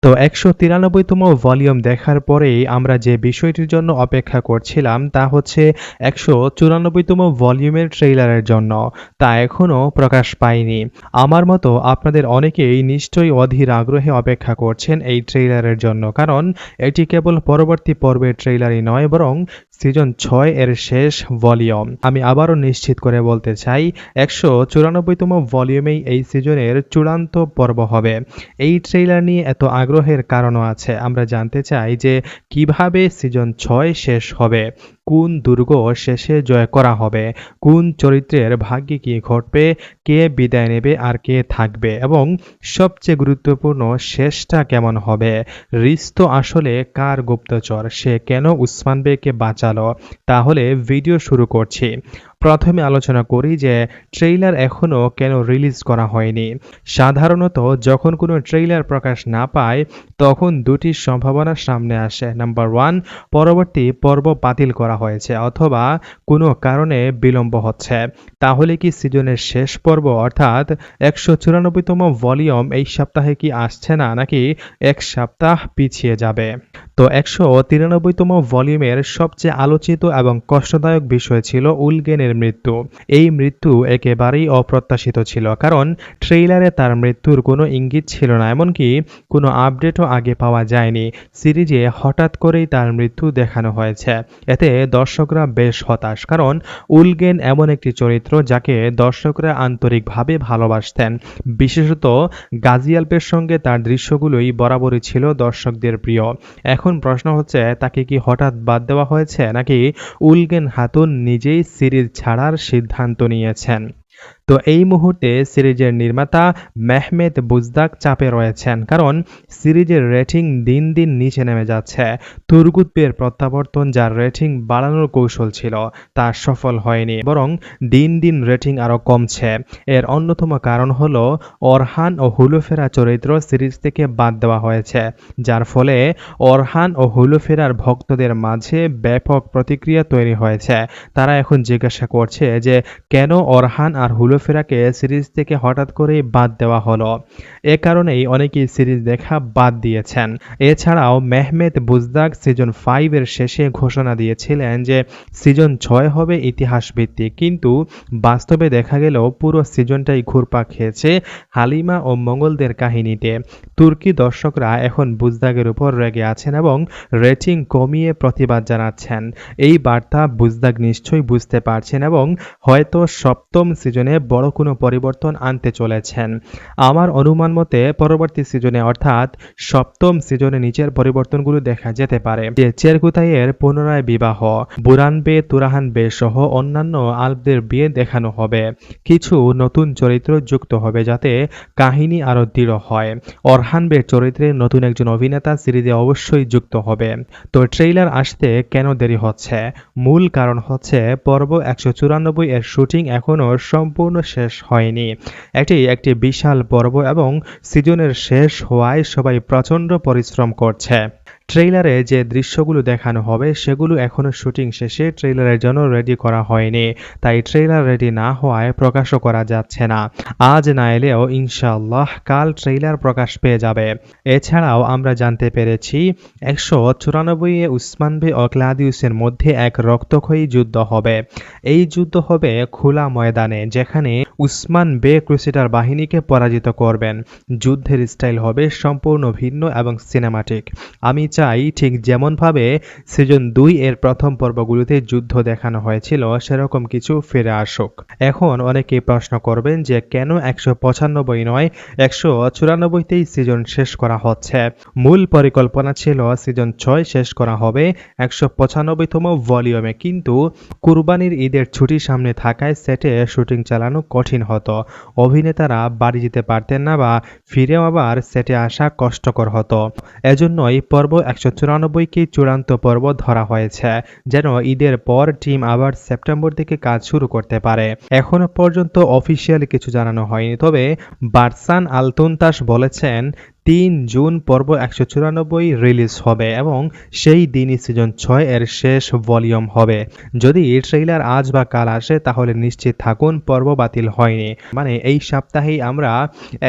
তো ১৯৩তম ভলিউম দেখার পরেই আমরা যে বিষয়টির জন্য অপেক্ষা করছিলাম তা হচ্ছে ১৯৪তম ভলিউমের ট্রেইলারের জন্য। তা এখনও প্রকাশ পায়নি। আমার মতো আপনাদের অনেকেই নিশ্চয়ই অধীর আগ্রহে অপেক্ষা করছেন এই ট্রেইলারের জন্য। কারণ এটি কেবল পরবর্তী পর্বের ট্রেইলারই নয়, বরং সিজন ৬ এর শেষ ভলিউম। আমি আবারও নিশ্চিত করে বলতে চাই ১৯৪তম ভলিউমেই এই সিজনের চূড়ান্ত পর্ব হবে। এই ট্রেইলার নিয়ে এত আগ্রহের কারণও আছে। আমরা জানতে চাই যে কিভাবে সিজন ৬ শেষ হবে, কোন দুর্গ শেষে জয় করা হবে, কোন চরিত্রের ভাগ্যে কি ঘটবে, কে বিদায় নেবে আর কে থাকবে, এবং সবচেয়ে গুরুত্বপূর্ণ শেষটা কেমন হবে। রিস্তো আসলে কার গুপ্তচর, সে কেন উসমান বেকে বাঁচালো। তাহলে ভিডিও শুরু করছি। প্রথমে আলোচনা করি যে ট্রেইলার এখনও কেন রিলিজ করা হয়নি। সাধারণত যখন কোনো ট্রেইলার প্রকাশ না পায় তখন দুটি সম্ভাবনা সামনে আসে। নাম্বার 1, পরবর্তী পর্ব বাতিল করা হয়েছে অথবা কোনো কারণে বিলম্ব হচ্ছে। তাহলে কি সিজনের শেষ পর্ব অর্থাৎ ১৯৪তম ভলিউম এই সপ্তাহে কি আসছে না, নাকি এক সপ্তাহ পিছিয়ে যাবে? তো ১৯৩তম ভলিউমের সবচেয়ে আলোচিত এবং কষ্টদায়ক বিষয় ছিল উলগেনের মৃত্যু। এই মৃত্যু একেবারেই অপ্রত্যাশিত ছিল, কারণ ট্রেইলারে তার মৃত্যুর কোনো ইঙ্গিত ছিল না, এমনকি কোনো আপডেটও আগে পাওয়া যায়নি। সিরিজে হঠাৎ করেই তার মৃত্যু দেখানো হয়েছে। এতে দর্শকরা বেশ হতাশ, কারণ উলগেন এমন একটি চরিত্র যাকে দর্শকরা আন্তরিকভাবে ভালোবাসতেন। বিশেষত গাজিয়াল্পের সঙ্গে তার দৃশ্যগুলোই বরাবরই ছিল দর্শকদের প্রিয়। এখন প্রশ্ন হচ্ছে, তাকে কি হঠাৎ বাদ দেওয়া হয়েছে, নাকি উলগেন খাতুন নিজেই সিরিজ ছাড়ার সিদ্ধান্ত নিয়েছেন? তো এই মুহূর্তে সিরিজের নির্মাতা মেহমেদ বুজদাক চাপে রয়েছেন, কারণ সিরিজের রেটিং দিন দিন নিচে নেমে যাচ্ছে। তুর্গুতপের প্রত্যাবর্তন, যার রেটিং বাড়ানোর কৌশল ছিল, তা সফল হয়নি, বরং দিন দিন রেটিং আরও কমছে। এর অন্যতম কারণ হলো অরহান ও হুলুফেরা চরিত্র সিরিজ থেকে বাদ দেওয়া হয়েছে, যার ফলে অরহান ও হুলুফেরার ভক্তদের মাঝে ব্যাপক প্রতিক্রিয়া তৈরি হয়েছে। তারা এখন জিজ্ঞাসা করছে যে কেন অরহান আর হুলুফেরাকে সিরিজ থেকে হঠাৎ করেই বাদ দেওয়া হলো। এ কারণেই অনেকেই সিরিজ দেখা বাদ দিয়েছেন। এছাড়াও মেহমেদ বুজদাক সিজন 5 এর শেষে ঘোষণা দিয়েছিলেন যে সিজন ৬ হবে ইতিহাস ভিত্তিক, কিন্তু বাস্তবে দেখা গেল পুরো সিজনটাই ঘুরপাক খেয়েছে হালিমা ও মঙ্গলদের কাহিনীতে। তুর্কি দর্শকরা এখন বুজদাকের উপর রেগে আছেন এবং রেটিং কমিয়ে প্রতিবাদ জানাচ্ছেন। এই বার্তা বুজদাক নিশ্চয়ই বুঝতে পারছেন এবং হয়তো সপ্তম সিজনে বড় কোনো পরিবর্তন আনতে চলেছেন। আমার অনুমান মতে পরবর্তী সিজনে অর্থাৎ সপ্তম সিজনে নিচের পরিবর্তনগুলো দেখা যেতে পারে। যে চেরকুতাইয়ের পুনরায় বিবাহ, বুরান বে, তুরাহান বে সহ অন্যান্য আলবদের বিয়ে দেখানো হবে। কিছু নতুন চরিত্র যুক্ত হবে যাতে কাহিনী আরও দৃঢ় হয়। অরহান বের চরিত্রে নতুন একজন অভিনেতা সিরিজে অবশ্যই যুক্ত হবে। তো ট্রেইলার আসতে কেন দেরি হচ্ছে? মূল কারণ হচ্ছে পর্ব ১৯৪ এর শুটিং এখনও সম্পূর্ণ শেষ হয়নি। এটি একটি বিশাল পর্ব এবং সিজনের শেষ হওয়ায় সবাই প্রচণ্ড পরিশ্রম করছে। ট্রেইলারে যে দৃশ্যগুলো দেখানো হবে সেগুলো এখনও শুটিং শেষে ট্রেইলারের জন্য রেডি করা হয়নি, তাই ট্রেইলার রেডি না হওয়ায় প্রকাশও করা যাচ্ছে না। আজ না এলেও ইনশাআল্লাহ কাল ট্রেইলার প্রকাশ পেয়ে যাবে। এছাড়াও আমরা জানতে পেরেছি ১৯৪ উসমান বে ও ক্লাদিউসের মধ্যে এক রক্তক্ষয়ী যুদ্ধ হবে। এই যুদ্ধ হবে খোলা ময়দানে, যেখানে উসমান বে ক্রুসেডার বাহিনীকে পরাজিত করবেন। যুদ্ধের স্টাইল হবে সম্পূর্ণ ভিন্ন এবং সিনেমাটিক। আমি চাই ঠিক যেমনভাবে সিজন ২ এর প্রথম পর্বগুলোতে যুদ্ধ দেখানো হয়েছিল সেরকম কিছু ফিরে আসুক। এখন অনেকেই প্রশ্ন করবেন যে কেন ১৯৫ নয় ১৯৪তেই সিজন শেষ করা হচ্ছে। মূল পরিকল্পনা ছিল সিজন ৬ শেষ করা হবে ১৯৫তম ভলিউমে, কিন্তু কুরবানির ঈদের ছুটি সামনে থাকায় সেটে শুটিং চালানো কঠিন হতো। অভিনেতারা বাড়ি যেতে পারতেন না বা ফিরেও আবার সেটে আসা কষ্টকর হতো। এজন্যই পর্ব ১৯৪কেই চূড়ান্ত পর্ব ধরা হয়েছে, যেন ঈদের পর টিম আবার সেপ্টেম্বর থেকে কাজ শুরু করতে পারে। এখনো পর্যন্ত অফিসিয়ালি কিছু জানানো হয়নি, তবে বারসান আলতুনতাস বলেছেন 3 জুন পর্ব 194 রিলিজ হবে এবং সেই দিনই সিজন 6 এর শেষ ভলিউম হবে। যদি ট্রেইলার আজ বা কাল আসে তাহলে নিশ্চিত থাকুন পর্ব বাতিল হয়নি, মানে এই সপ্তাহেই আমরা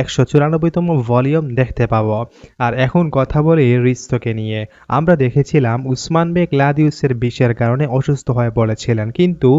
194তম ভলিউম দেখতে পাবো। আর এখন কথা বলি রিস্তোকে নিয়ে। আমরা দেখেছিলাম উসমান বে ক্লাদিউসের বিষের কারণে অসুস্থ হয়ে পড়েছিলেন, কিন্তু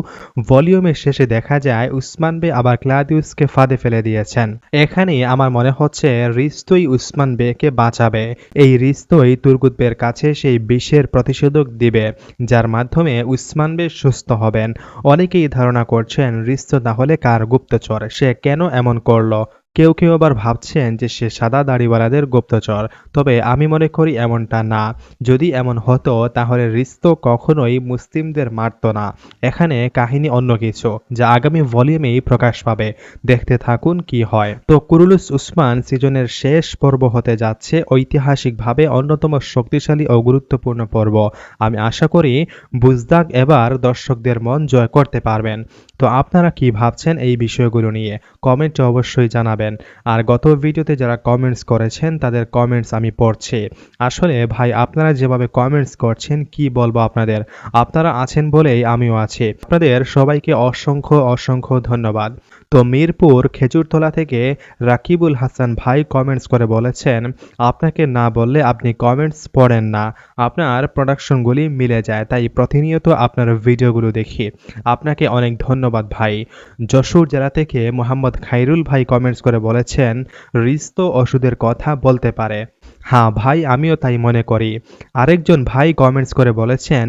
ভলিউমের শেষে দেখা যায় উসমান বে আবার ক্লাদিউসকে ফাঁদে ফেলে দিয়েছেন। এখানে আমার মনে হচ্ছে রিস্তোই উসমান বেকে বাঁচাবে। এই রিস্তোই তুর্গুত বের কাছে সেই বিষের প্রতিষেধক দিবে, যার মাধ্যমে উসমান বে সুস্থ হবেন। অনেকেই ধারণা করছেন রিস্তো তাহলে কার গুপ্তচর, সে কেন এমন করলো। কেউ কেউ আবার ভাবছেন যে সে সাদা দাড়িওয়ালাদের গুপ্তচর, তবে আমি মনে করি এমনটা না। যদি এমন হতো তাহলে রিস্তো কখনোই মুসলিমদের মারতো না। এখানে কাহিনী অন্য কিছু, যা আগামী ভলিউমেই প্রকাশ পাবে। দেখতে থাকুন কি হয়। তো কুরুলুস উসমান সিজনের শেষ পর্ব হতে যাচ্ছে ঐতিহাসিকভাবে অন্যতম শক্তিশালী ও গুরুত্বপূর্ণ পর্ব। আমি আশা করি বুজদাগ এবার দর্শকদের মন জয় করতে পারবেন। তো আপনারা কি ভাবছেন এই বিষয়গুলো নিয়ে কমেন্টে অবশ্যই জানাবেন। আর গত ভিডিওতে যারা কমেন্টস করেছেন তাদের কমেন্টস আমি পড়ছি। আসলে ভাই আপনারা যেভাবে কমেন্টস করছেন কি বলবো আপনাদের, আপনারা আছেন বলেই আমিও আছি। আপনাদের সবাইকে অসংখ্য অসংখ্য ধন্যবাদ। তো মিরপুর খেজুরতলা থেকে রাকিবুল হাসান ভাই কমেন্টস করে বলেছেন, আপনাকে না বললে আপনি কমেন্টস পড়েন না, আপনার প্রোডাকশনগুলি মিলে যায়, তাই প্রতিনিয়ত আপনার ভিডিওগুলো দেখি। আপনাকে অনেক ধন্যবাদ ভাই। যশোর জেলা থেকে মোহাম্মদ খাইরুল ভাই কমেন্টস করে বলেছেন, রিস্তো ওষুধের কথা বলতে পারে। হ্যাঁ ভাই, আমিও তাই মনে করি। আরেকজন ভাই কমেন্টস করে বলেছেন,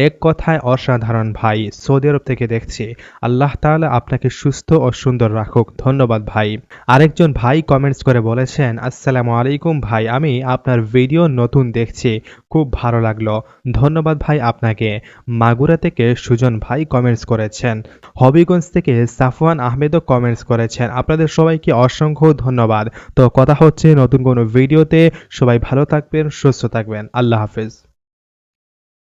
এক কথায় অসাধারণ ভাই, সৌদি আরব থেকে দেখছি। আল্লাহ তাআলা আপনাকে সুস্থ ও সুন্দর রাখুক। ধন্যবাদ ভাই। আরেকজন ভাই কমেন্টস করে বলেছেন, আসসালামু আলাইকুম ভাই, আমি আপনার ভিডিও নতুন দেখছি, খুব ভালো লাগলো। ধন্যবাদ ভাই আপনাকে। মাগুরা থেকে সুজন ভাই কমেন্টস করেছেন। হবিগঞ্জ থেকে সাফওয়ান আহমেদও কমেন্টস করেছেন। আপনাদের সবাইকে অসংখ্য ধন্যবাদ। তো কথা হচ্ছে নতুন কোনো ভিডিওতে। সবাই ভালো থাকবেন, সুস্থ থাকবেন। আল্লাহ হাফেজ।